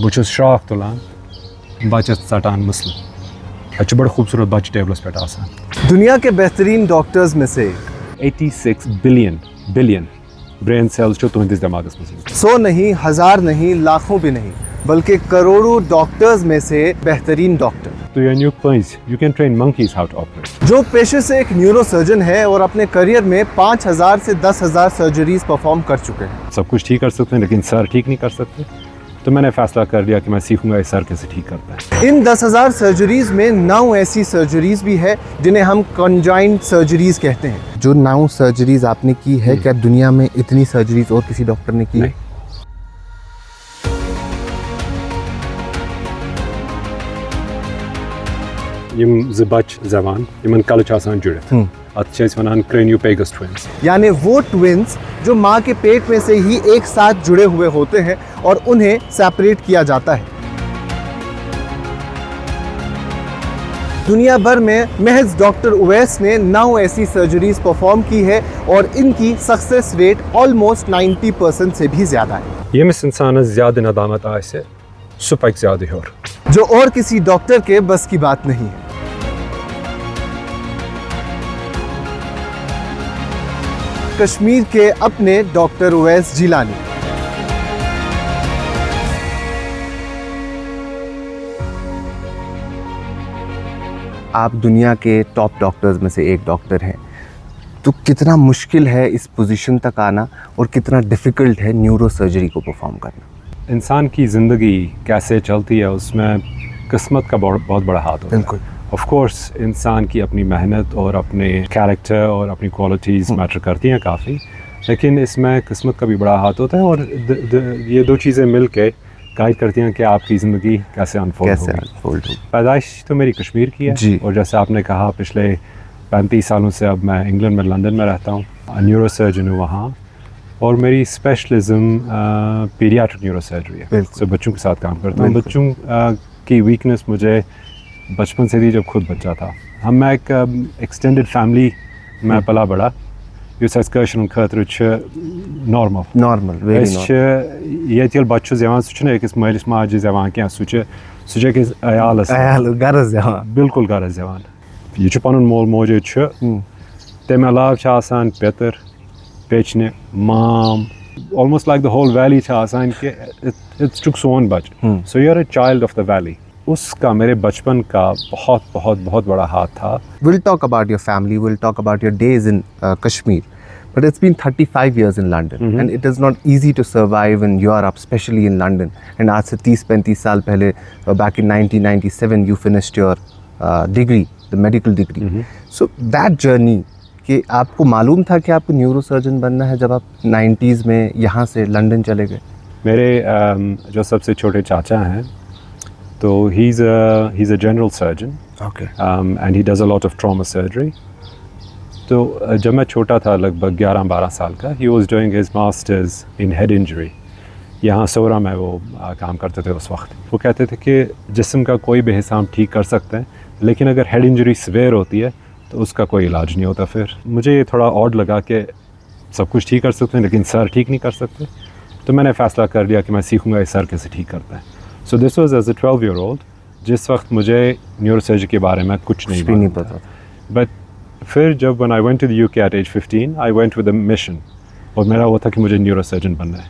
बुछुस श्राख तुलान बचत सटान मसला अच्छे बड़े खूबसूरत बच टेबल्स पे आसान। दुनिया के बेहतरीन डॉक्टर्स में से 86 बिलियन ब्रेन सेल्स जो तुहंदिस दिमागस में 100 नहीं, 1000 नहीं, लाखों भी नहीं, बल्कि करोड़ों डॉक्टर्स में से बेहतरीन डॉक्टर। तो you can train monkeys how to operate। जो पेशे से एक न्यूरोसर्जन है और अपने करियर में 5000 से 10,000 सर्जरीज परफॉर्म कर चुके हैं। सब कुछ ठीक कर सकते हैं लेकिन सर ठीक नहीं कर सकते, तो मैंने फैसला कर लिया कि मैं सीखूंगा इस सर कैसे ठीक करता है। इन 10,000 सर्जरीज में 9 ऐसी सर्जरीज भी है जिन्हें हम कंजाइंट सर्जरीज कहते हैं। जो 9 सर्जरीज आपने की है, क्या दुनिया में इतनी सर्जरीज और किसी डॉक्टर ने की है? यम ज़बच जवान यमन कल आसान जुड़ित अत वनान क्रेनियोपेगस ट्विन्स, यानी वो ट्विन्स जो माँ के पेट में से ही एक साथ जुड़े हुए होते हैं और उन्हें सेपरेट किया जाता है। दुनिया भर में महज डॉक्टर उवैस ने 9 ऐसी सर्जरीज परफॉर्म की है और इनकी सक्सेस रेट ऑलमोस्ट 90% से भी ज्यादा है। यमिस इंसान ज्यादा नदामत आसे सु पक ज्यादा और जो और किसी डॉक्टर के बस की बात नहीं है। कश्मीर के अपने डॉक्टर उवैस जिलानी। आप दुनिया के टॉप डॉक्टर्स में से एक डॉक्टर हैं, तो कितना मुश्किल है इस पोजीशन तक आना और कितना डिफ़िकल्ट है न्यूरो सर्जरी को परफॉर्म करना? इंसान की ज़िंदगी कैसे चलती है उसमें किस्मत का बहुत बड़ा हाथ होता है। बिल्कुल। ऑफ कोर्स इंसान की अपनी मेहनत और अपने कैरेक्टर और अपनी क्वालिटीज़ मैटर करती हैं काफ़ी, लेकिन इसमें किस्मत का भी बड़ा हाथ होता है और ये दो चीज़ें मिल के गाइड करती हैं कि आपकी ज़िंदगी कैसे अनफोल्ड होगी। पैदाइश तो मेरी कश्मीर की है जी। और जैसे आपने कहा पिछले 35 सालों से अब मैं इंग्लैंड में लंदन में रहता हूँ, न्यूरो सर्जन हूँ वहाँ, और मेरी स्पेशलिज्म पीडियाट्रिक न्यूरो सर्जरी है। तो बच्चों के साथ काम करता हूँ। बच्चों की वीकनेस मुझे बचपन से थी जब खुद बच्चा था। मैं एक एक्सटेंडेड फैमिली में पला बड़ा युस एक्सकर्शन खतर नॉर्मल ये बच्चु जवान सह अकिस मलिस माजे जवान क्या सह अकिस अयालस बिल्कुल गरज जवान। यह पन मोल मोज तमे अलाव पेतर पेचने माम almost like the whole valley कि इट्स टुक सोन बच। So you are a child of the valley. उसका मेरे बचपन का बहुत बड़ा हाथ था। We'll talk about your family, we'll talk about your days in Kashmir, but it's been 35 years in London and it is not easy to survive in Europe, especially in London. And आज से 30-35 साल पहले, back in 1997 you finished your degree, the medical degree. So that journey, कि आपको मालूम था कि आपको न्यूरो सर्जन बनना है जब आप 90s में यहाँ से लंदन चले गए? मेरे जो सबसे छोटे चाचा हैं, तो he's a general surgeon, and he does a lot of trauma surgery. तो जब मैं छोटा था लगभग 11-12 साल का, he was doing his masters in head injury. यहाँ सोरा में वो काम करते थे उस वक्त। वो कहते थे कि जिस्म का कोई भी हिस्सा हम ठीक कर सकते हैं, लेकिन अगर हेड इंजरी सीवियर होती है तो उसका कोई इलाज नहीं होता। फिर मुझे ये थोड़ा ऑड लगा कि सब कुछ ठीक कर सकते हैं लेकिन सर ठीक नहीं कर सकते, तो मैंने फ़ैसला कर लिया कि मैं सीखूंगा इस सर कैसे ठीक करता है। So this was as a 12-year-old, जिस वक्त मुझे न्यूरोसर्जरी के बारे में कुछ नहीं पता। बट फिर जब when I went to the UK at age 15, I went with a mission, और मेरा वो था कि मुझे न्यूरोसर्जन बनना है।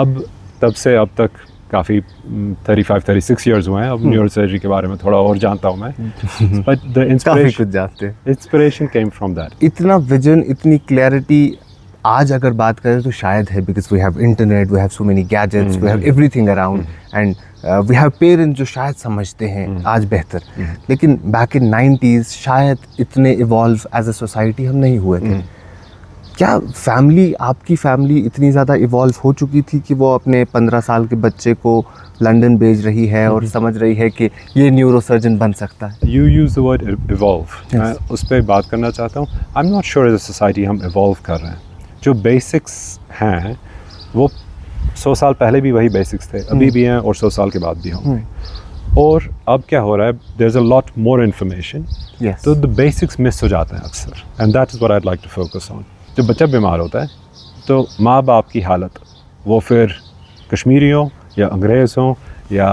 अब तब से अब तक काफ़ी 35-36 ईयर्स हुए हैं। अब न्यूरोसर्जरी के बारे में थोड़ा और जानता हूँ मैं। But the inspiration came from that. इतना विजन, इतनी क्लैरिटी आज अगर बात करें तो शायद है, because we have internet, we have so many gadgets, we have everything around, and we have parents जो शायद समझते हैं आज बेहतर। लेकिन बैक इन 90s शायद इतने इवॉल्व एज अ सोसाइटी हम नहीं हुए थे। क्या फैमिली, आपकी फैमिली इतनी ज़्यादा इवॉल्व हो चुकी थी कि वो अपने 15 साल के बच्चे को लंदन भेज रही है और समझ रही है कि ये न्यूरोसर्जन बन सकता है? You use the word evolve, मैं उस पर बात करना चाहता हूँ। I am not sure as a society हम इवॉल्व कर रहे हैं। जो बेसिक्स हैं वो 100 साल पहले भी वही बेसिक्स थे, अभी भी हैं और 100 साल के बाद भी होंगे। और अब क्या हो रहा है, there is a lot more information, तो द बेसिक्स मिस हो जाते हैं अक्सर, and that is what I would like to focus on. जब बच्चा बीमार होता है तो माँ बाप की हालत, वो फिर कश्मीरी हो या अंग्रेज़ हों या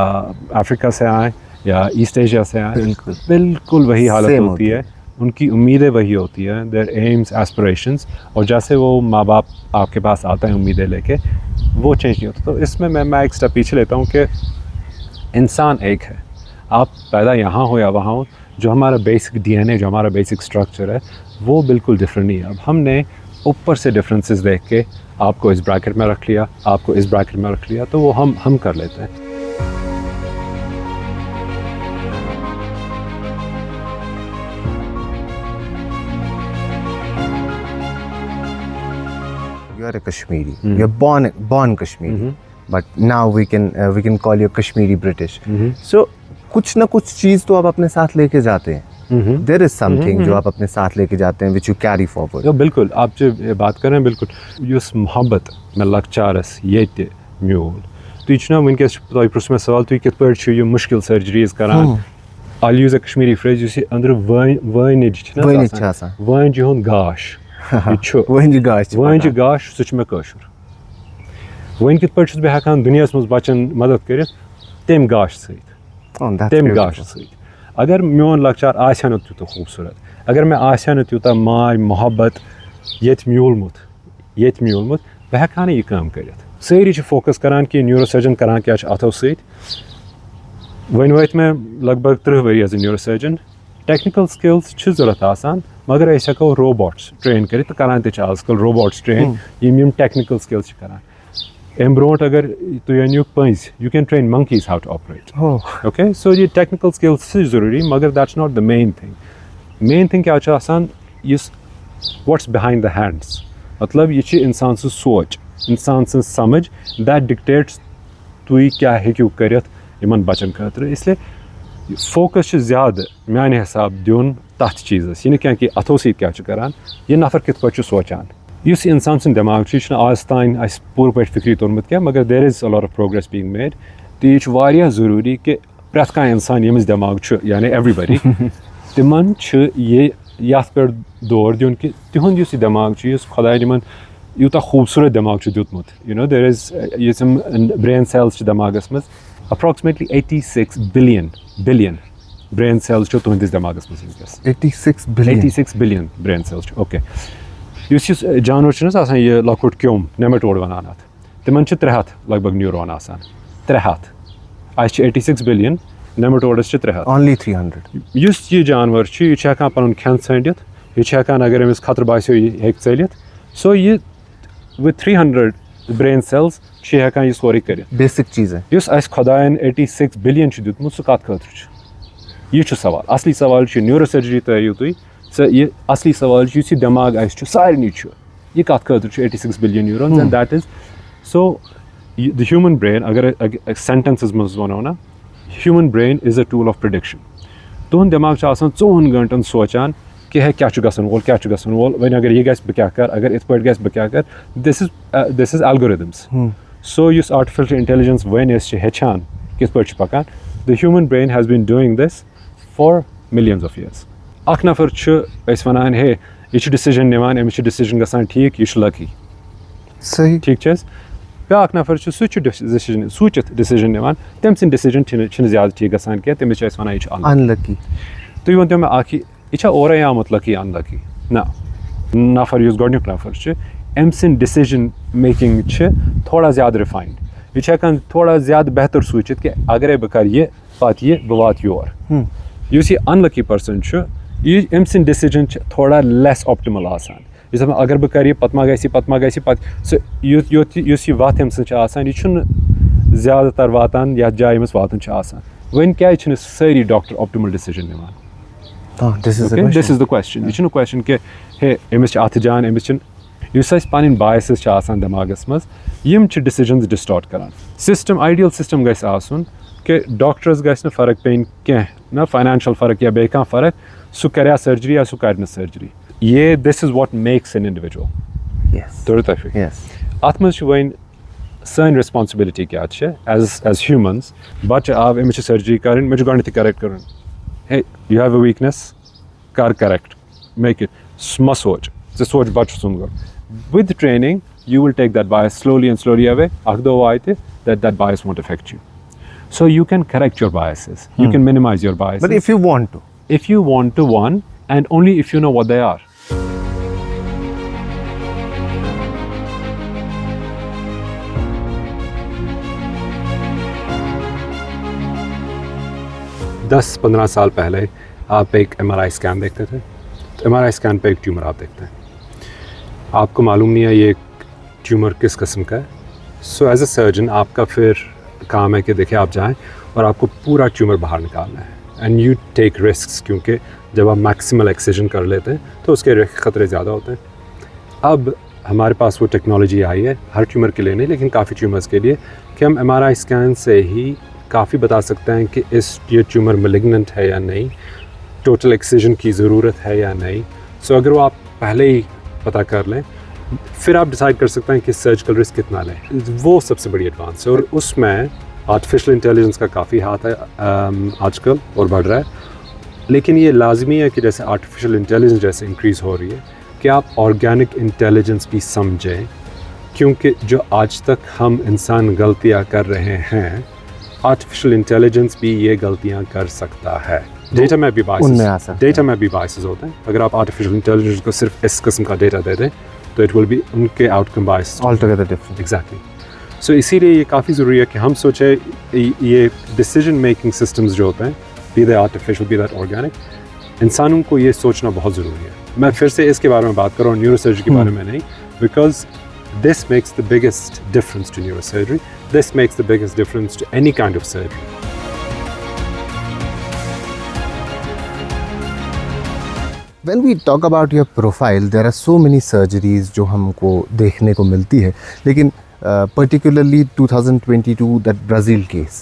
अफ्रीका से आए या ईस्ट एशिया से आए, बिल्कुल वही हालत होती है। उनकी उम्मीदें वही होती हैं, देयर एम्स, एस्पिरेशंस, और जैसे वो माँ बाप आपके पास आते हैं उम्मीदें लेके, वो चेंज नहीं होता। तो इसमें मैं एक स्टेप पीछे लेता हूँ कि इंसान एक है, आप पैदा यहाँ हो या वहाँ हो, जो हमारा बेसिक डीएनए, जो हमारा बेसिक स्ट्रक्चर है, वो बिल्कुल डिफरेंट नहीं है। अब हमने ऊपर से डिफरेंसेस देख के आपको इस ब्रैकेट में रख लिया, आपको इस ब्रैकेट में रख लिया, तो वो हम कर लेते हैं। You are a Kashmiri. You're born Kashmiri, but now we can call you Kashmiri British. So कुछ ना कुछ चीज़ तो आप अपने साथ लेके जाते हैं. There is something जो आप अपने साथ लेके जाते हैं, which you carry forward. तो बिल्कुल आप जो बात कर रहे हैं, बिल्कुल युस मोहब्बत में लक्चारस ये म्यूल तो यह वनकस तुम सवाल तुम कित पे ये मुश्किल सर्जरीज करान. I'll use a Kashmiri phrase, you see, अंदर वंज हुंद गाश वंज गाश सह मे कशुर वन कित पे बह हेकान दुनिया मज बचन मदद कर तम गाश तम गाश अगर मोन लक्चार आसा तूत खूबसूरत, अगर मैं आसा तूत माय मोहब्बत ये म्यूलमुत बह हेका यह काम कर. सारी फोकस करान कि न्यूरोसर्जन करान क्या अथो सत. वन वत मैं लगभग 30 वरी as a neurosurgeon. Technical skills जरूरत आसान, मगर अस हेको रोबोट्स ट्रेन कर करान आजकल रोबोट्स ट्रेन यम टेक्निकल स्किल्स करान. अम ब्रोट अगर तुम अनिक पंज, you can train monkeys how to operate. Okay, so ये टेक्निकल स्किल्स जरूरी, मगर that's not the main thing. Main thing क्या आसान इस व्हाट्स बिहाइंड द हैंड्स, मतलब ये इंसान सं सोच, इंसान सं समझ, दैट डिक्टेट्स तुम क्या हेकू कर इन बचन खतर. इसलिए फोकस ज़्यादा माने हिसाब दिन तथ चीज़स, यह क्या कि अथो सत क्या करान, यह नफर कित पे सोचान. इस इंसान सं दिमाग आज तान पूर पे फिक्री तोरमुत क्या, मगर there is a lot of progress being made. तो यह ज़रूरी कि प्रत कह इंसान यमिस दिमाग यानी एवरीबडी तिमन ये पे दौर दिन कि तिहुंद इस दिमाग खुदायन यूता खूबसूरत दिमाग दितमुत. You know, there is brain cells दिमागस मज approximately 86 billion brain cells तुंदिस दिमागस मज. 86 billion brain cells. ओके, इस जानवर ये लकुट क्योम नेमेटोड वनान अत, तिमन 300 लगभग न्यूरोन आसान. 300 अस 86 billion, नेमेटोडस 300. Only 300. इस ये जानवर यह पन खेन षंडित, यह अगर अमिस खतर बासो यह चलित. सो ये with 300 ब्रेन सेल्स हेकान यह सोरे कर. बेसिक चीज़ है इस खुदायन 86 बिलियन दितमुत सह कत खतर. यह सवाल, असली सवाल न्यूरो सर्जरी तयू तुम यह असली सवाल यह दिमाग सारे यह कत खतर 86 billion neurons. And that is so the human brain अगर सेंटेंसेस मज वनो ना, human brain is a tool of prediction. तुहद दिमाग 24 घंटन सोचान कि है क्या गसन वोल वन अगर यह गस क्या कर, अगर इत पे गस क्या कर. This is algorithms. सो इस आर्टिफिशियल इंटेलिजेंस वन हेचान कित पे पकान, the human brain has been doing this for millions of years. अख नफर वनान हे यह डिसीजन निवान, अमिस डिसीजन गसान ठीक, यह लकी सही ठीक ब्याक नफर डिसीजन सूचित डिसीजन निवान, तम सद डिसीजन ज़्यादा ठीक गसान क्या, तमिस वन यह अनलकी. तुम वन मे अख यह ओरे आमुत लकी अनलकी ना. नफर इस गोडनुक नफर अम सद डिसीजन मेकिंग थोड़ा ज़्यादा रिफाइंड. यह हेकान थोड़ा ज़्यादा बेहतर सूचित कि अगर बह कर यह पत यह बह वात योर. इस यह अनलकी पर्सन अम सद डिसीजन थोड़ा लेस ऑप्टिमल आसान. इस अगर बह कर पत मा गसी यह वत अम सह यह ज़्यादातर वातान यथ जाय अमिस वातन आसान. वन क्या सारी डॉक्टर ऑप्टिमल डिसीजन निवान. This is the question. यह क्वेश्चन कि हे अमिस अथ जान अमिस पन बायसेस दिमागस मज यम डिसीजन डिस्टॉर्ट करान. सिस्टम आइडियल सिस्टम गस आसन कि डॉक्टर्स गस न फर्क पेन कह ना, फाइनेंशियल फर्क या बे कह फर्क, सह कर सर्जरी या सह कर सर्जरी. ये this is what makes an individual. तोड़ तफिक अत मज वन सन रिस्पॉन्सिबिलिटी क्या एज ह्यूमन्स. बच्चे आव अमिस सर्जरी कर मे गो करेक्ट कर. Hey, you have a weakness, correct, make it. Sma soch, bach sungur. With training, you will take that bias slowly and slowly away. Akdo aite, that that bias won't affect you. So you can correct your biases. You can minimize your biases. But if you want to. If you want to, one, and only if you know what they are. दस 15 साल पहले आप एक MRI scan देखते थे, तो MRI scan पे एक ट्यूमर आप देखते हैं, आपको मालूम नहीं है ये ट्यूमर किस किस्म का है. सो एज अ सर्जन आपका फिर काम है कि देखिए आप जाएं और आपको पूरा ट्यूमर बाहर निकालना है. एंड यू टेक रिस्क, क्योंकि जब आप मैक्सिमल एक्सिजन कर लेते हैं तो उसके ख़तरे ज़्यादा होते हैं. अब हमारे पास वो टेक्नोलॉजी आई है, हर ट्यूमर के लिए नहीं लेकिन काफ़ी ट्यूमर्स के लिए, कि हम MRI स्कैन से ही काफ़ी बता सकते हैं कि ये ट्यूमर मैलिग्नेंट है या नहीं, टोटल एक्सिजन की ज़रूरत है या नहीं. सो अगर वो आप पहले ही पता कर लें, फिर आप डिसाइड कर सकते हैं कि सर्जिकल रिस्क कितना लें. वो सबसे बड़ी एडवांस है, और उसमें आर्टिफिशियल इंटेलिजेंस का काफ़ी हाथ है आजकल और बढ़ रहा है. लेकिन ये लाजमी है कि जैसे आर्टिफिशियल इंटेलिजेंस जैसे इंक्रीज़ हो रही है कि आप ऑर्गेनिक इंटेलिजेंस भी समझें, क्योंकि जो आज तक हम इंसान गलतियाँ कर रहे हैं, आर्टिफिशियल इंटेलिजेंस भी ये गलतियाँ कर सकता है. डेटा में भी बायसेस होते हैं. अगर आप आर्टिफिशियल इंटेलिजेंस को सिर्फ इस किस्म का डेटा दे दें तो इट विल बी उनके आउटकम बायस ऑलटुगेदर डिफरेंट. एग्जैक्टली. सो इसीलिए ये काफ़ी ज़रूरी है कि हम सोचें ये डिसीजन मेकिंग सिस्टम्स जो होते हैं, be that artificial be that organic, इंसानों को ये सोचना बहुत ज़रूरी है. मैं फिर से इसके बारे में बात कर रहा हूँ, न्यूरोसर्जरी के बारे में नहीं, because this makes the biggest difference to neurosurgery. This makes the biggest difference to any kind of surgery. When we talk about your profile, there are so many surgeries जो हमको देखने को मिलती है, लेकिन particularly 2022 that Brazil case,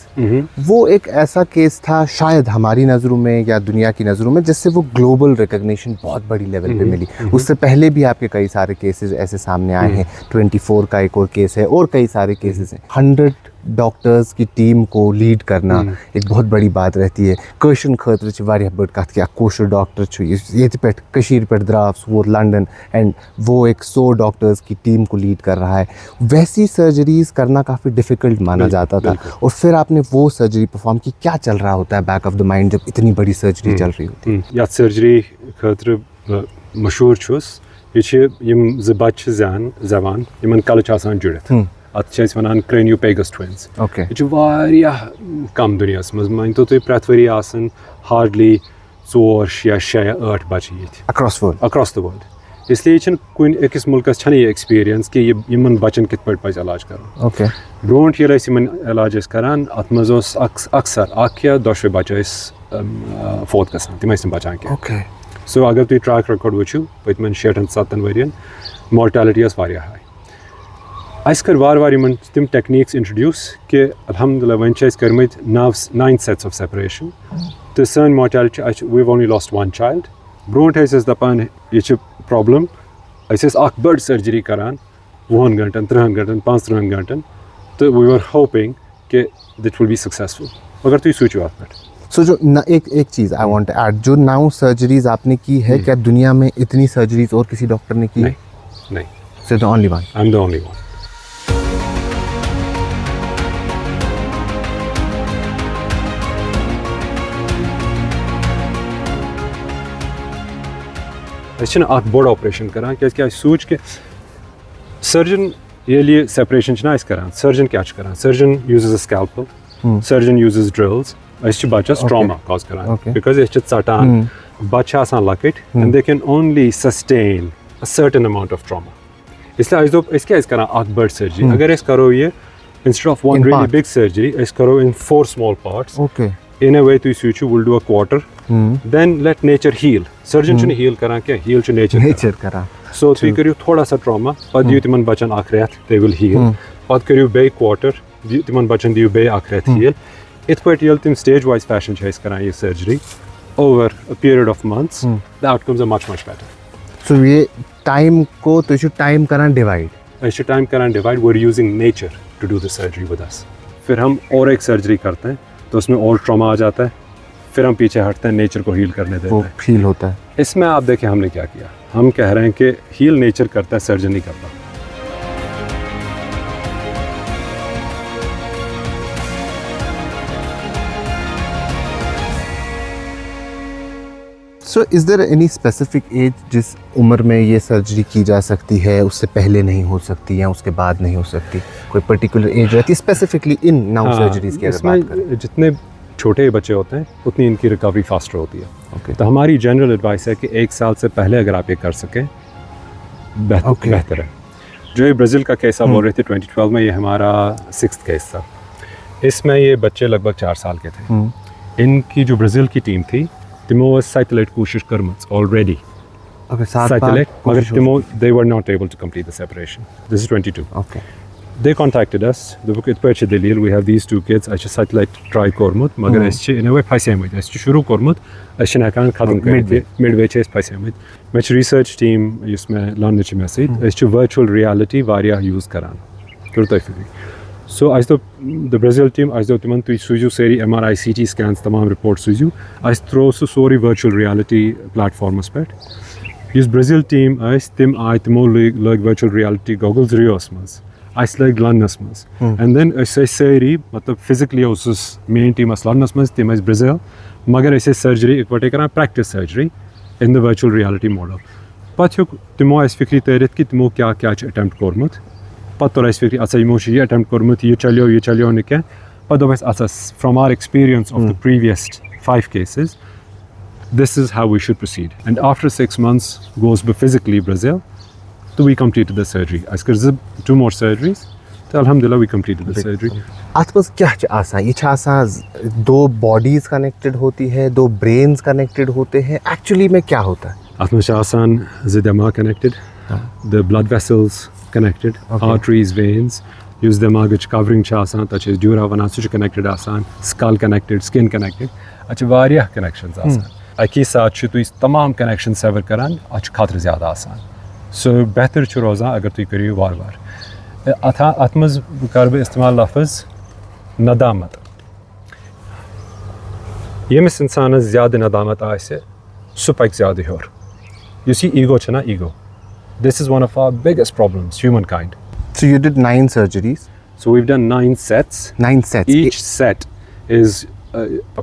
वो एक ऐसा केस था शायद हमारी नज़रों में या दुनिया की नज़रों में जिससे वो ग्लोबल रिकग्निशन बहुत बड़ी लेवल पे मिली. उससे पहले भी आपके कई सारे केसेस ऐसे सामने आए हैं. 24 का एक और केस है और कई सारे केसेस हैं. 100 डॉक्टर्स की टीम को लीड करना एक बहुत बड़ी बात रहती है. कशन खतर छ वारिया बड़ कथ कि कोशर डॉक्टर छ ये पे कशीर पे द्राव वो लंदन एंड वो एक 100 डॉक्टर्स की टीम को लीड कर रहा है. वैसी सर्जरीज करना काफ़ी डिफ़िकल्ट माना जाता था, और फिर आपने वो सर्जरी परफॉर्म की. क्या चल रहा होता है बैक ऑफ द माइंड जब इतनी बड़ी सर्जरी चल रही होती है? या सर्जरी खतर मशहूर छुस ये यम ज बच्चे जवान यमन कलच आसान जुड़ित. अत वन क्रेनियोपेगस ट्विन्स. ये कम दुनिया मज मान तो तुम प्रत वरी हार्डली 4 या 6 या 8 बच्चे ये अक्रॉस द वर्ल्ड. इसलिए कुन अकिस मुल्कस ये एक्सपीरियंस कि यमन बच्चन कित पे इलाज कर. ब्रोट ये इलाज करान अत मज अक्सर अख या 2 बच्चे फोत गसान तम बचान क्या. सो अगर तुम ट्रैक रिकॉर्ड वो पतमन 6-7 वरियन मोर्टेलिटी वारिया हाई. अस कर वार वार तम टेक्निक्स इंट्रोड्यूस कि अल्हम्दुलिल्लाह वन कर्मत 9 sets of separation. तो सन mortality we have only lost 1 child. ब्रोट दपान ये प्रॉब्लम अख बड़ सर्जरी करान 2 घंटन 3 घंटन 5 घंटन, तो वी वर होपिंग कि दिट विल बी सक्सेसफुल. अगर तुम सोचो आप पे. सो जो एक चीज़ आई वांट टू ऐड, जो 9 सर्जरीज आपने की है, क्या दुनिया में इतनी सर्जरीज और किसी डॉक्टर ने की? नहीं. So the only one. I am the only one. अख बोड़ ऑपरेशन करान क्या सूच के सर्जन ये सेपरेशन करान. सर्जन क्या करान? Surgeon uses a scalpel, surgeon uses drills. बच्चस ट्रॉमा कॉज करान बिकॉज चाटान बच्चा आसान लकट and they can only sustain a certain amount of trauma. इसलिए क्या करान अख बड़ सर्जरी. अगर करो ये instead of 1 really big surgery करो इन 4 small parts. In a way to suit you, we'll do a quarter. Then let nature heal. Surgeon shouldn't heal करा क्या? Heal should nature करा. So तुम करियो थोड़ा सा trauma, पद दियो तिमन बचन आखिरत, they will heal. पद करियो बे quarter, तिमन बचन दियो बे आखिरत heal. इत पर यल तिम stage wise fashion चेस करा ये surgery over a period of months. The outcomes are much better. So ये time को तो इशू time करा divide. इशू time करा divide. We're using nature to do the surgery with us. फिर हम और एक surgery करते हैं तो उसमें और ट्रॉमा आ जाता है, फिर हम पीछे हटते हैं, नेचर को हील करने देते हैं. वो हील होता है. इसमें आप देखें हमने क्या किया. हम कह रहे हैं कि हील नेचर करता है, सर्जन नहीं करता. So is there any specific age जिस उम्र में ये सर्जरी की जा सकती है, उससे पहले नहीं हो सकती या उसके बाद नहीं हो सकती? कोई पर्टिकुलर एज रहती है स्पेसिफिकली इन नाउ सर्जरीज की अगर बात करें? जितने छोटे बच्चे होते हैं उतनी इनकी रिकवरी फास्टर होती है। ओके, तो हमारी जनरल एडवाइस है कि 1 साल से पहले अगर आप ये कर सकें बेहतर है। जो ये ब्राज़ील का केस आप बोल रहे थे 2012 में, ये हमारा 6th केस था। इसमें ये बच्चे लगभग 4 साल के थे। इनकी जो ब्राज़ील की टीम थी तिमो साइतलेट कोशिश करमत ऑलरेडी ओके, 7 साइतलेट, मगर तिमो they were not able to complete the separation. This is 22। Okay, They contacted us. The book it purchased the deal. We have these 2 kids. I just like try kormut. Magar इसचे in a way पैसे में इसचे शुरू kormut. ऐसे ना कान खत्म कर midway chess पैसे में. मैं research team इसमें लाने ची में से इसचे virtual reality वारिया use करान. करता है फिर. So आज तो the Brazil team आज तो तिमन तो सुजू सेरी MRI CT scans तमाम report सुजू. आज throw so sorry virtual reality platform पर. इस Brazil team आज तिम आय तिमो like virtual reality goggles Rios में. Iceland London's mas, and then I say मतलब physically उस main team as London's mas, team as Brazil, मगर ऐसे surgery एक बार करना practice surgery in the virtual reality model. पता है तिमो ऐसे फिक्री तैयार कि तिमो क्या attempt करमत, पता तो ऐसे फिक्री अच्छा इमो ये attempt करमत ये चलियो ने क्या, पता बस अच्छा from our experience of the previous 5 cases, this is how we should proceed. And after 6 months goes by physically Brazil. So we completed the surgery. As कर 2 more surgeries. तो अल्हम्दुलिल्लाह we completed the surgery. आसपास क्या आसान? ये आसान 2 bodies connected होती है, 2 ब्रेन्स कनेक्टेड होते हैं, एक्चुअली में क्या होता है? आसपास आसान दिमाग connected, the blood vessels connected, arteries, veins. Use दिमाग covering आसान, तच ड्यूरा वना सुच connected आसान, skull connected, skin connected. अच्छा वारिया connections आसान. अकी साथ छु तो इस तमाम connections sever करान अच्छा खातर ज़्यादा आसान. So बेहतर छु रोज़ा अगर तुम करियो वार अथा अतमज कर इस्तेमाल लफ्ज़ नदामत। यमिस इंसान ज़्यादा नदामत आसे सु पक ज़्यादा होर। You see ego छना ego. This is one of our biggest problems, humankind. So you did 9 surgeries. So we've done 9 sets. 9 sets. Each set is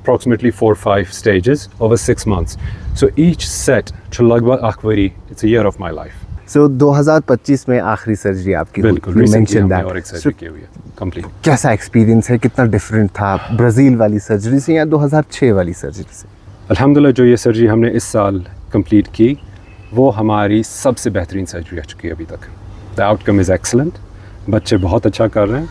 approximately 4-5 stages over 6 months. So each set छु लगभग आखिरी, it's a year of my life. So 2025 में आखिरी surgery आपकी हुई. बिल्कुल, You mentioned that. और एक सर्जरी की हुई है, complete. कैसा एक्सपीरियंस है, कितना डिफरेंट था ब्राज़ील वाली सर्जरी से या 2006 वाली सर्जरी से? अल्हम्दुलिल्लाह जो ये सर्जरी हमने इस साल कंप्लीट की वो हमारी सबसे बेहतरीन सर्जरी रह चुकी है अभी तक. The outcome is excellent. बच्चे बहुत अच्छा कर रहे हैं.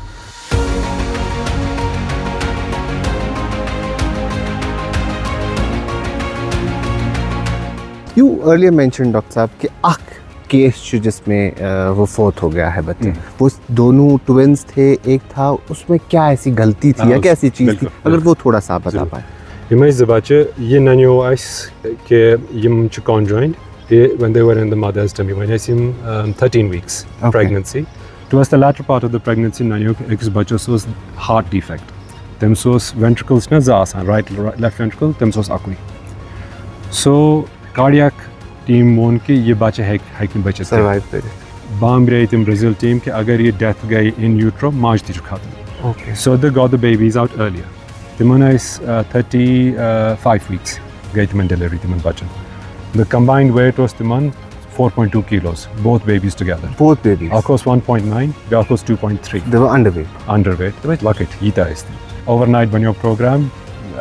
You earlier mentioned डॉक्टर साहब कि आँख केस जिसमें वो फोर्थ हो गया है बच्चे, वो दोनों ट्विंस थे, एक था, उसमें क्या ऐसी गलती थी या क्या ऐसी चीज़ थी, अगर वो थोड़ा सा बता पाए? ये बच्चे ये नन्यो आइस के यम च conjoined when they were in the mother's tummy when I see 13 weeks pregnancy. Towards the latter part of the pregnancy नन्यो एक बच्चों सोस heart defect. Them सोस ventricles न ज़ासान right left ventricle them सोस आकुई. So cardiac टीम मोन के ये बच्चे hacking बच्चे survive करे. Balm रही थी ब्राज़ील टीम के अगर ये डेथ गई इन यूट्रो मार्च दी खत्म. Okay. So they got the babies out earlier. तिमन इस 35 weeks गई तिमन डिलीवरी तिमन बच्चन. The combined weight was तिमन 4.2 kilos, both babies together. Both babies. Akos 1.9, Akos 2.3. They were underweight. Underweight. They were lucky. Yita is. Overnight when your program,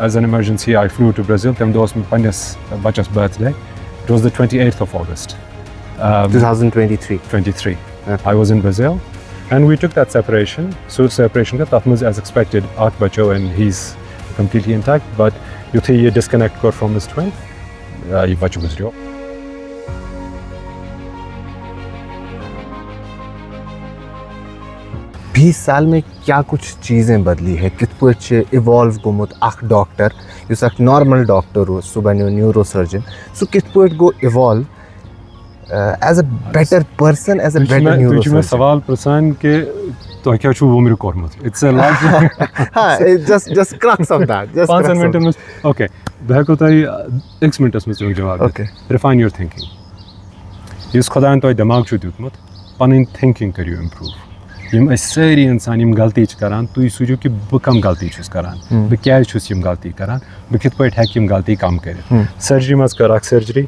as an emergency, I flew to Brazil. Them those panjas bachas birthday. It was the 28th of August. 2023. 23. Okay. I was in Brazil, and we took that separation. So separation got tatmaz as expected. Art bacho and he's completely intact. But you see, you disconnect cord from his twin. You bacho was real. बीस साल में क्या कुछ चीज़ें बदली है, कितने evolve गुमुत आख डॉक्टर युस आख नॉर्मल डॉक्टर हो सुबह न्यूरो सर्जन सो कितने go evolve as a better person as a better neuro surgeon. सवाल प्रसान के तो क्या छू वो मेरे कोर्मत इट्स अ लाइफ. हाँ, just crux of that. Just 5 minute में ओके बहको ताई 6 मिनट में तुम जवाब. Okay. Refine your thinking. Use खुदा तो दिमाग छू दिउतमत पनिन थिंकिंग करियो इम्प्रूव. यम सारी इंसान यम गलती करान तुम सूझो कि बह कम गलती करान बह क्या यम गलती करान बह कित पे हेक यम गलती कम कर सर्जरी मज कर सर्जरी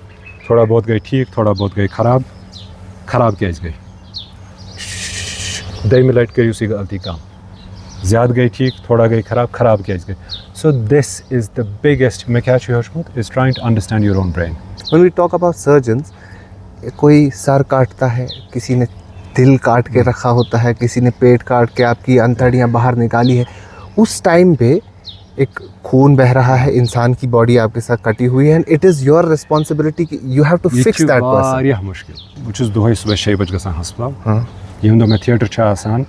थोड़ा बहुत गई ठीक थोड़ा बहुत गई खराब खराब क्या गई दम लट करू सी गलती कम ज़्यादा गई ठीक थोड़ा गई खराब खराब क्या गई so this is the biggest मैं क्या हेचमुत is trying to understand your own brain when we talk about surgeons कोई सर काटता है किसी ने दिल काट के रखा होता है किसी ने पेट काट के आपकी अंतड़ियाँ बाहर निकाली है उस टाइम पे एक खून बह रहा है इंसान की बॉडी आपके साथ कटी हुई है and it is your responsibility कि you have to fix that person वारियाह मुश्किल बह दुहै सुबह 6 बजे गसान हस्पताल यम दो मे थिएटर आसान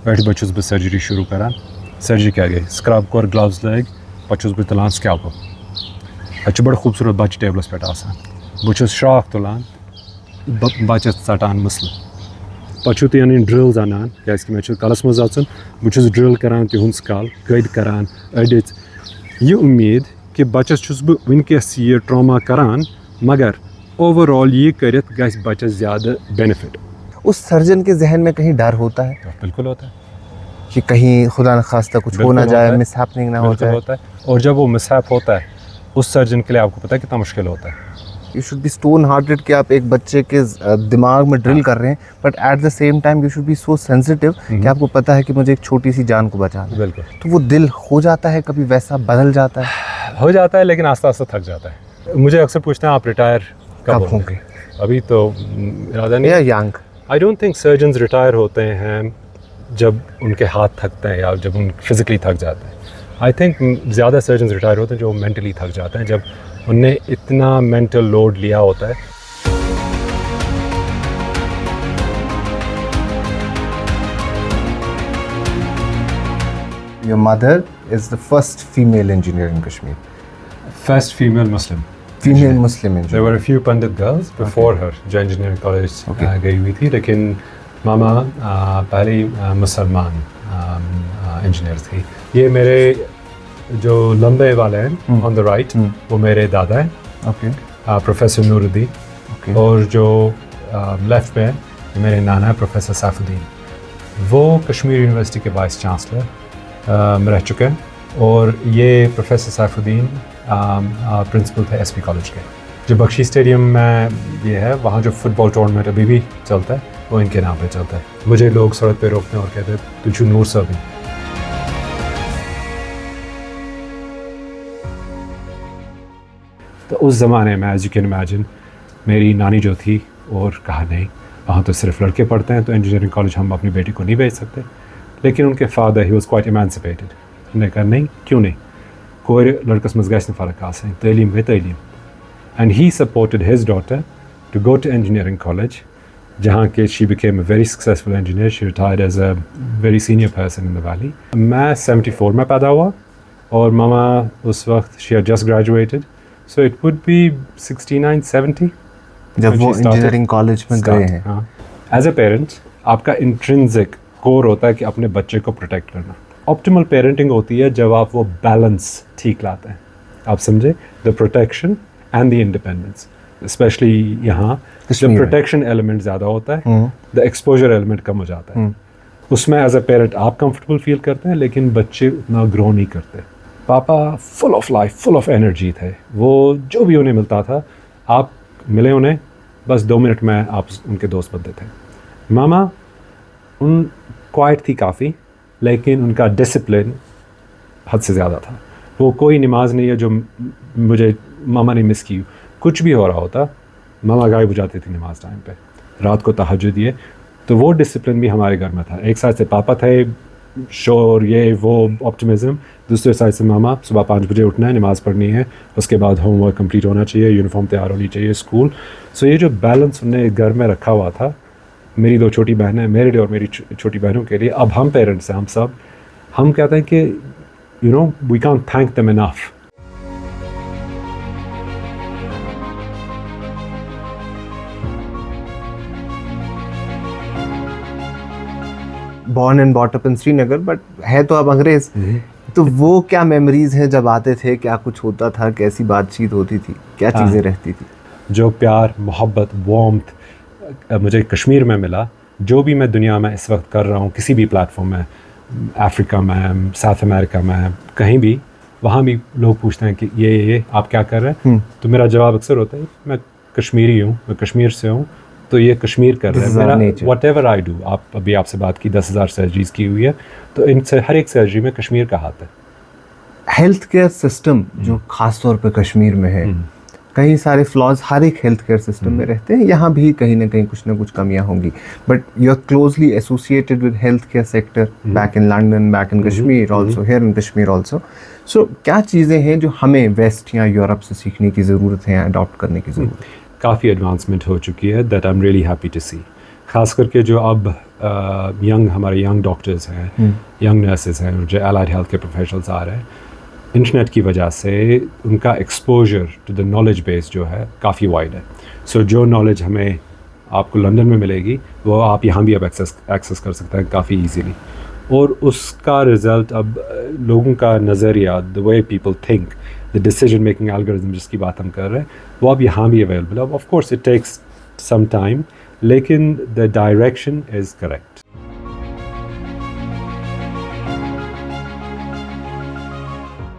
बैठ बचुस बह सर्जरी शुरू करान सर्जरी क्या गई स्क्रब कोर ग्लव्स लग पचुस बह तुलान स्कैल्पल अच्छे बड़ खूबसूरत बच्चे टेबलस पे आसान बचुस श्राख तुलान बचस षटान मसल पचु तुन ड्रिल्स अनान क्या कलस मज बचुस ड्रिल करान तिहुंद स्कल कद करान अडित यह उम्मीद कि बचस छुस बह वनकस यह ट्रामा करान मगर ओवरऑल ये करत गस बचस ज़्यादा बेनिफिट उस सर्जन के जहन में कहीं डर होता है बिल्कुल होता है कि कहीं खुदा न खास्ता कुछ हो ना जाए मिसहैपनिंग ना हो जाए होता है और जब वो मिसहैप होता है उस सर्जन के लिए आपको पता है कितना मुश्किल होता है you should be stone hearted कि आप एक बच्चे के दिमाग में ड्रिल कर रहे हैं but at the same time you should be so sensitive कि आपको पता है कि मुझे एक छोटी सी जान को बचाना बिल्कुल तो वो दिल हो जाता है कभी वैसा बदल जाता है हो जाता है लेकिन आस्ता आस्ता थक जाता है मुझे अक्सर पूछते हैं आप रिटायर कब होंगे अभी तो इरादा नहीं या young I don't think surgeons retire होते हैं जब उनके हाथ थकते हैं या जब उन फिज़िकली थक जाते हैं आई थिंक ज़्यादा सर्जन्स रिटायर होते हैं जो मेंटली थक जाते हैं जब उनने इतना मेंटल लोड लिया होता है Your mother is the first female engineer in Kashmir. First female Muslim. Female Muslim engineer. There were a few Pandit girls before her जो engineering college गई हुई थी लेकिन मामा पहली मुसलमान इंजीनियर थी ये मेरे जो लंबे वाले हैं ऑन द राइट वो मेरे दादा हैं प्रोफेसर नूरुद्दीन और जो लेफ्ट पे है मेरे नाना है प्रोफेसर सैफुद्दीन वो कश्मीर यूनिवर्सिटी के वाइस चांसलर रह चुके हैं और ये प्रोफेसर सैफुद्दीन प्रिंसिपल थे एसपी कॉलेज के जो बख्शी स्टेडियम में ये है वहाँ जो फुटबॉल टूर्नामेंट अभी भी चलता है वो इनके नाम पे चलता है मुझे लोग सड़क पे रोकते हैं और कहते हैं तुझू नूर साहब तो उस ज़माने में एज यू कैन इमेजिन मेरी नानी जो थी और कहा नहीं वहाँ तो सिर्फ लड़के पढ़ते हैं तो इंजीनियरिंग कॉलेज हम अपनी बेटी को नहीं भेज सकते लेकिन उनके father he was quite emancipated उन्होंने कहा नहीं क्यों नहीं कोई लड़कस मज गस फ़र्क आसन तलीम गई तलीम and he supported his daughter to go to engineering college जहाँ के she became a very successful engineer she retired as a very senior person in the valley मैं 74 में पैदा हुआ और मामा उस वक्त she had just graduated so it would be 69-70 जब वो इंजीनियरिंग कॉलेज में गए हैं एज अ पेरेंट आपका इंट्रिंसिक कोर होता है कि अपने बच्चे को प्रोटेक्ट करना ऑप्टिमल पेरेंटिंग होती है जब आप वो बैलेंस ठीक लाते हैं आप समझे the protection and the independence specially यहाँ जब प्रोटेक्शन एलिमेंट ज़्यादा होता है द एक्सपोजर एलिमेंट कम हो जाता है उसमें एज अ पेरेंट आप कंफर्टेबल फील करते हैं लेकिन बच्चे उतना ग्रो नहीं करते पापा full of life full of energy थे वो जो भी उन्हें मिलता था आप मिले उन्हें बस 2 मिनट में आप उनके दोस्त बनते थे मामा उन क्वाइट थी काफ़ी लेकिन उनका डिसिप्लिन हद से ज़्यादा था वो कोई नमाज नहीं है जो मुझे मामा ने मिस की कुछ भी हो रहा होता मामा गायब हो जाती थी नमाज टाइम पे रात को तहज्जुद दिए तो वो डिसिप्लिन भी हमारे घर में था एक साइड से पापा थे शोर ये वो ऑप्टिमिज्म दूसरे साइड से मामा सुबह 5 बजे उठना है नमाज़ पढ़नी है उसके बाद होमवर्क कंप्लीट होना चाहिए यूनिफॉर्म तैयार होनी चाहिए स्कूल सो ये जो बैलेंस उन्होंने घर में रखा हुआ था मेरी 2 छोटी बहनें मेरे लिए और मेरी छोटी बहनों के लिए अब हम पेरेंट्स हैं हम सब हम कहते हैं कि you know we can't thank them enough born and bought up in Srinagar but है तो अब अंग्रेज तो वो क्या मेमोरीज हैं जब आते थे क्या कुछ होता था कैसी बातचीत होती थी क्या चीज़ें रहती थी जो प्यार मोहब्बत वार्मथ मुझे कश्मीर में मिला जो भी मैं दुनिया में इस वक्त कर रहा हूँ, किसी भी प्लेटफॉर्म में, अफ्रीका में, साउथ अमेरिका में, कहीं भी, वहाँ भी लोग पूछते हैं कि ये आप क्या कर रहे हैं, तो मेरा जवाब अक्सर होता है मैं कश्मीरी हूँ, मैं कश्मीर से हूँ, तो ये कश्मीर कर रहा है मेरा, वट एवर आई डू। आप अभी आपसे बात की 10,000 सर्जरीज की हुई है, तो इनसे हर एक सर्जरी में कश्मीर का हाथ है। हेल्थ केयर सिस्टम जो खास तौर पे कश्मीर में है, कई सारे फ्लॉज हर एक हेल्थ केयर सिस्टम में रहते हैं, यहाँ भी कहीं ना कहीं कुछ ना कुछ कमियां होंगी, but you are closely associated with health care sector back in London, back in Kashmir also, here in Kashmir also. So क्या चीज़ें हैं जो हमें वेस्ट या यूरोप से सीखने की ज़रूरत है, अडॉप्ट करने की ज़रूरत है? काफ़ी एडवांसमेंट हो चुकी है, that I am really happy to see. ख़ास करके जो अब हमारे यंग डॉक्टर्स हैं, यंग नर्सेज हैं, जो एलाइड हेल्थ के प्रोफेशनल्स आ रहे हैं, इंटरनेट की वजह से उनका exposure to the knowledge base जो है काफ़ी वाइड है। सो जो नॉलेज हमें आपको लंदन में मिलेगी वो आप यहाँ भी अब एक्सेस कर सकते हैं काफ़ी ईजीली, और उसका रिज़ल्ट अब लोगों का नज़रिया, the way people think, the decision making algorithm जिसकी बात हम कर रहे हैं, वो अब यहाँ भी अवेलेबल है। Of course it takes some time, लेकिन द डायरेक्शन इज़ करेक्ट।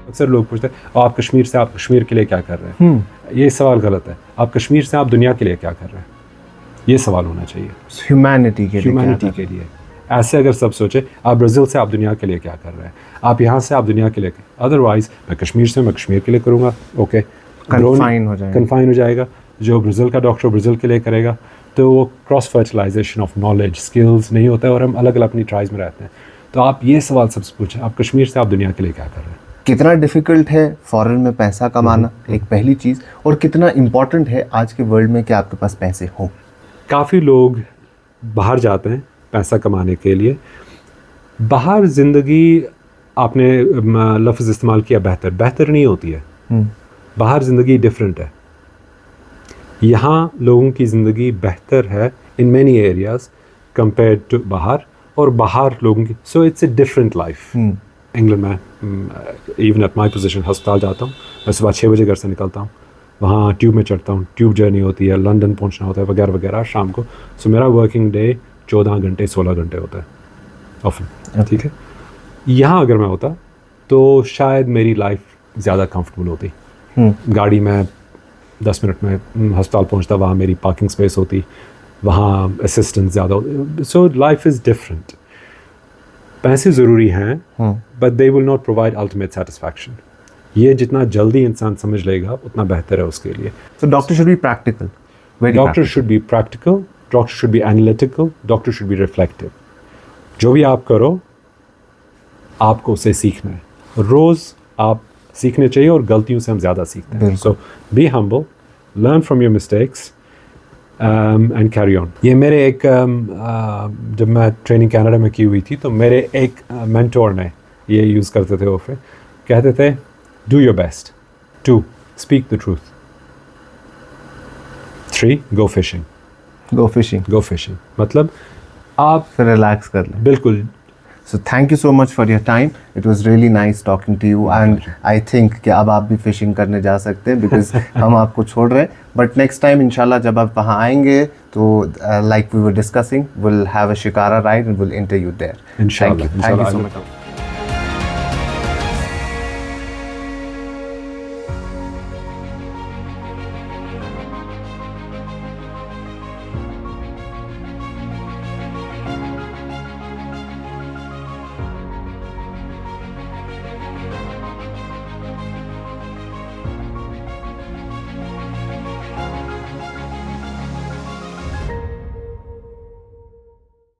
अक्सर लोग पूछते हैं आप कश्मीर से, आप कश्मीर के लिए क्या कर रहे हैं? ये सवाल गलत है। आप कश्मीर से आप दुनिया के लिए क्या कर रहे हैं, ये सवाल होना चाहिए। ह्यूमैनिटी के लिए। ऐसे अगर सब सोचे आप ब्राज़ील से आप दुनिया के लिए क्या कर रहे हैं, आप यहाँ से आप दुनिया के लिए, अदरवाइज मैं कश्मीर से मैं कश्मीर के लिए करूँगा, ओके, कन्फाइन हो जाएगा। जो ब्राज़ील का डॉक्टर ब्राज़ील के लिए करेगा, तो वो cross fertilisation of knowledge skills नहीं होता है, और हम अलग अलग अपनी ट्राइब्स में रहते हैं। तो आप ये सवाल सबसे पूछें आप कश्मीर से आप दुनिया के लिए क्या कर रहे हैं। कितना डिफ़िकल्ट है फॉरेन में पैसा कमाना, एक पहली चीज़, और कितना इम्पॉर्टेंट है आज के वर्ल्ड में कि आपके पास पैसे हों। काफ़ी लोग बाहर जाते हैं पैसा कमाने के लिए। बाहर ज़िंदगी, आपने लफ्ज़ इस्तेमाल किया बेहतर नहीं होती है। बाहर ज़िंदगी डिफरेंट है। यहाँ लोगों की ज़िंदगी बेहतर है in many areas compared to बाहर, और बाहर लोगों की, so it's a different life. England में इवन एट माई पोजीशन हस्पताल जाता हूँ, मैं सुबह 6 बजे घर से निकलता हूँ, वहाँ ट्यूब में चढ़ता हूँ, ट्यूब जर्नी होती है, लंदन पहुँचना होता है वगैरह वगैरह शाम को। सो मेरा वर्किंग डे 14 घंटे 16 घंटे होता है ऑफन, ठीक है। यहाँ अगर मैं होता तो शायद मेरी लाइफ ज़्यादा कंफर्टेबल होती। गाड़ी में 10 मिनट में अस्पताल पहुँचता, वहाँ मेरी पार्किंग स्पेस होती, वहाँ असिस्टेंट ज़्यादा होती। So life is different. पैसे ज़रूरी हैं, but they will not provide ultimate satisfaction. ये जितना जल्दी इंसान समझ लेगा उतना बेहतर है उसके लिए। So doctor should be practical. Doctor should be practical, doctor should be analytical, doctor should be reflective. जो भी आप करो, आपको उसे सीखना है। रोज़ आप सीखने चाहिए, और गलतियों से हम ज़्यादा सीखते हैं। So be humble, learn from your mistakes, and carry on. ये मेरे एक जब मैं ट्रेनिंग कनाडा में की हुई थी, तो मेरे एक मेंटोर ने ये यूज़ करते थे, वो फिर कहते थे do your best, 2 speak the truth, 3 go fishing। मतलब आप फिर रिलैक्स कर लें। बिल्कुल। So thank you so much for your time. It was really nice talking to you, and I think कि अब आप भी फिशिंग करने जा सकते हैं, because हम आपको छोड़ रहे हैं। But next time इंशाल्लाह जब आप वहाँ आएंगे, तो like we were discussing, we'll have a shikara ride and we'll enter you there. इंशाल्लाह। Thank you so much.